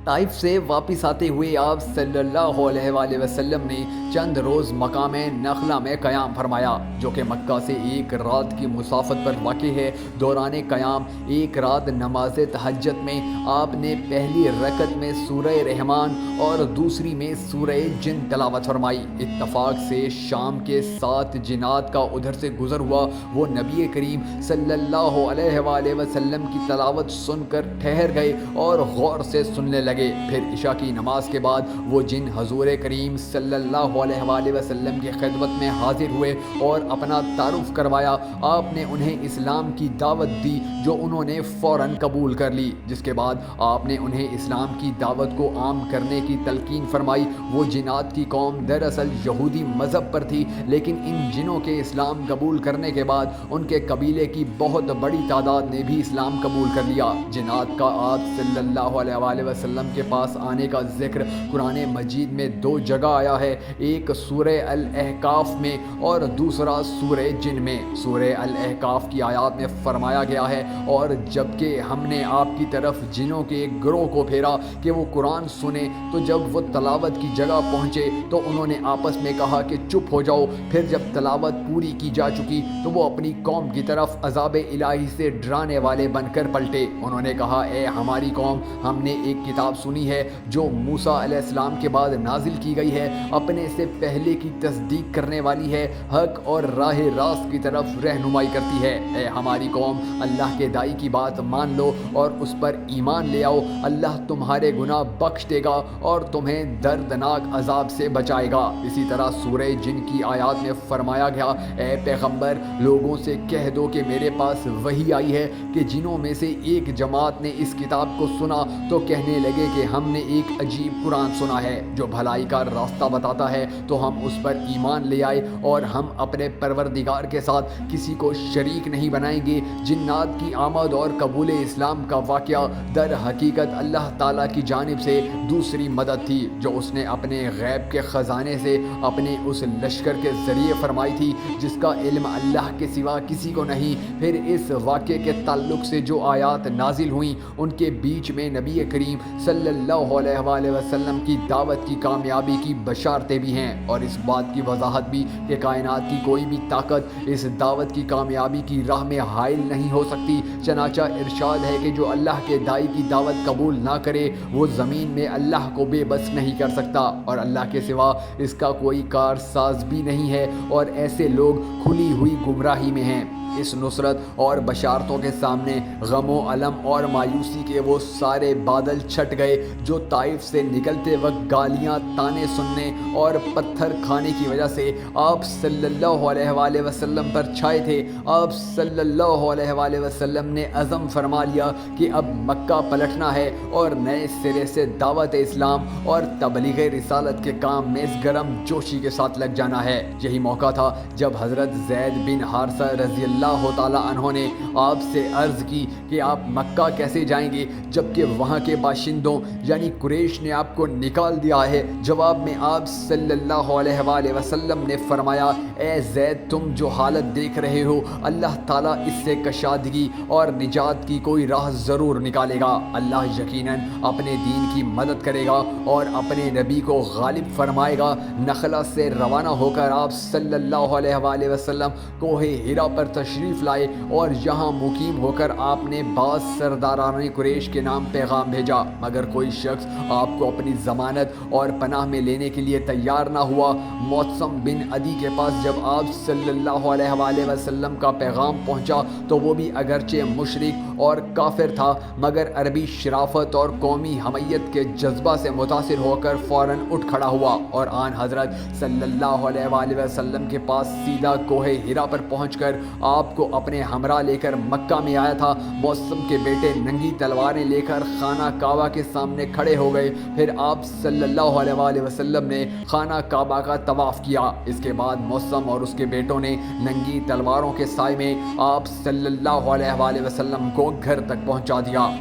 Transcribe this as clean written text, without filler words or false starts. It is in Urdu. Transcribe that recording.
طائف سے واپس آتے ہوئے آپ صلی اللہ علیہ وآلہ وسلم نے چند روز مقام نخلا میں قیام فرمایا، جو کہ مکہ سے ایک رات کی مسافت پر واقع ہے۔ دوران قیام ایک رات نماز تہجد میں آپ نے پہلی رکعت میں سورہ رحمان اور دوسری میں سورہ جن تلاوت فرمائی۔ اتفاق سے شام کے 7 جنات کا ادھر سے گزر ہوا، وہ نبی کریم صلی اللہ علیہ وآلہ وسلم کی تلاوت سن کر ٹھہر گئے اور غور سے سننے لگے۔ پھر عشاء کی نماز کے بعد وہ جن حضور کریم صلی اللہ علیہ وآلہ وسلم کی خدمت میں حاضر ہوئے اور اپنا تعارف کروایا، آپ نے انہیں اسلام کی دعوت دی جو انہوں نے فوراً قبول کر لی، جس کے بعد آپ نے انہیں اسلام کی دعوت کو عام کرنے کی تلقین فرمائی۔ وہ جنات کی قوم دراصل یہودی مذہب پر تھی، لیکن ان جنوں کے اسلام قبول کرنے کے بعد ان کے قبیلے کی بہت بڑی تعداد نے بھی اسلام قبول کر لیا۔ جنات کا آپ صلی اللہ علیہ وآلہ وسلم کے پاس آنے کا ذکر قرآن مجید میں 2 جگہ آیا ہے، ایک سورہ الاحقاف میں اور دوسرا سورہ جن میں۔ سورہ الاحقاف کی آیات میں فرمایا گیا ہے، اور جبکہ ہم نے آپ کی طرف جنوں کے ایک گروہ کو پھیرا کہ وہ قرآن سنے، تو جب وہ تلاوت کی جگہ پہنچے تو انہوں نے آپس میں کہا کہ چپ ہو جاؤ۔ پھر جب تلاوت پوری کی جا چکی تو وہ اپنی قوم کی طرف عذاب الہی سے ڈرانے والے بن کر پلٹے۔ انہوں نے کہا، اے ہماری قوم، ہم نے ایک کتاب سنی ہے جو موسیٰ علیہ السلام کے بعد نازل کی گئی ہے، اپنے سے پہلے کی تصدیق کرنے والی ہے، حق اور راہ راست کی طرف رہنمائی کرتی ہے۔ اے ہماری قوم، اللہ کے دائی کی بات مان لو اور اس پر ایمان لے آؤ، اللہ تمہارے گناہ بخش دے گا اور تمہیں دردناک عذاب سے بچائے گا۔ اسی طرح سورہ جن کی آیات میں فرمایا گیا، اے پیغمبر، لوگوں سے کہہ دو کہ میرے پاس وحی آئی ہے کہ جنوں میں سے ایک جماعت نے اس کتاب کو سنا تو کہنے لگے کہ ہم نے ایک عجیب قرآن سنا ہے جو بھلائی کا راستہ بتاتا ہے، تو ہم اس پر ایمان لے آئے اور ہم اپنے پروردگار کے ساتھ کسی کو شریک نہیں بنائیں گے۔ جنات کی آمد اور قبول اسلام کا واقعہ در حقیقت اللہ تعالیٰ کی جانب سے دوسری مدد تھی جو اس نے اپنے غیب کے خزانے سے اپنے اس لشکر کے ذریعے فرمائی تھی جس کا علم اللہ کے سوا کسی کو نہیں۔ پھر اس واقعے کے تعلق سے جو آیات نازل ہوئیں ان کے بیچ میں نبی کریم صلی اللہ علیہ وآلہ وسلم کی دعوت کی کامیابی کی بشارتیں بھی ہیں، اور اس بات کی وضاحت بھی کہ کائنات کی کوئی بھی طاقت اس دعوت کی کامیابی کی راہ میں حائل نہیں ہو سکتی۔ چنانچہ ارشاد ہے کہ جو اللہ کے دائی کی دعوت قبول نہ کرے وہ زمین میں اللہ کو بے بس نہیں کر سکتا، اور اللہ کے سوا اس کا کوئی کارساز بھی نہیں ہے، اور ایسے لوگ کھلی ہوئی گمراہی میں ہیں۔ اس نصرت اور بشارتوں کے سامنے غم و الم اور مایوسی کے وہ سارے بادل چھٹ گئے جو طائف سے نکلتے وقت گالیاں، طعنے سننے اور پتھر کھانے کی وجہ سے آپ صلی اللہ علیہ وآلہ وسلم پر چھائے تھے۔ آپ صلی اللہ علیہ وآلہ وسلم نے عزم فرما لیا کہ اب مکہ پلٹنا ہے اور نئے سرے سے دعوت اسلام اور تبلیغ رسالت کے کام میں گرم جوشی کے ساتھ لگ جانا ہے۔ یہی موقع تھا جب حضرت زید بن حارثہ رضی اللہ تعالیٰ عنہ نے آپ سے عرض کی کہ آپ مکہ کیسے جائیں گے جبکہ وہاں کے باشندوں یعنی قریش نے آپ کو نکال دیا ہے۔ جواب میں آپ صلی اللہ علیہ وآلہ وسلم نے فرمایا، اے زید، تم جو حالت دیکھ رہے ہو اللہ تعالیٰ اس سے کشادگی اور نجات کی کوئی راہ ضرور نکالے گا۔ اللہ یقیناً اپنے دین کی مدد کرے گا اور اپنے نبی کو غالب فرمائے گا۔ نخلا سے روانہ ہو کر آپ صلی اللہ علیہ وآلہ وسلم کوہ ہرا پر تشریف لائے اور یہاں مقیم ہو کر آپ نے بعض سرداران قریش کے نام پیغام بھیجا، مگر کوئی شخص آپ کو اپنی ضمانت اور پناہ میں لینے کے لیے تیار نہ ہوا۔ معتصم بن عدی کے پاس جب آپ صلی اللہ علیہ وآلہ وسلم کا پیغام پہنچا تو وہ بھی اگرچہ مشرک اور کافر تھا، مگر عربی شرافت اور قومی حمیت کے جذبہ سے متاثر ہو کر فوراً اٹھ کھڑا ہوا اور آن حضرت صلی اللہ علیہ وآلہ وسلم کے پاس سیدھا کوہ ہرا پر پہنچ کر آپ کو اپنے ہمراہ لے کر مکہ میں آیا تھا۔ معتصم کے بیٹے ننگی تلواریں لے کر خانہ کعبہ کے سامنے کھڑے ہو گئے۔ پھر آپ صلی اللہ علیہ وآلہ وسلم نے خانہ کعبہ کا طواف کیا۔ اس کے بعد معتصم اور اس کے بیٹوں نے ننگی تلواروں کے سائے میں آپ صلی اللہ علیہ وآلہ وسلم کو گھر تک پہنچا دیا۔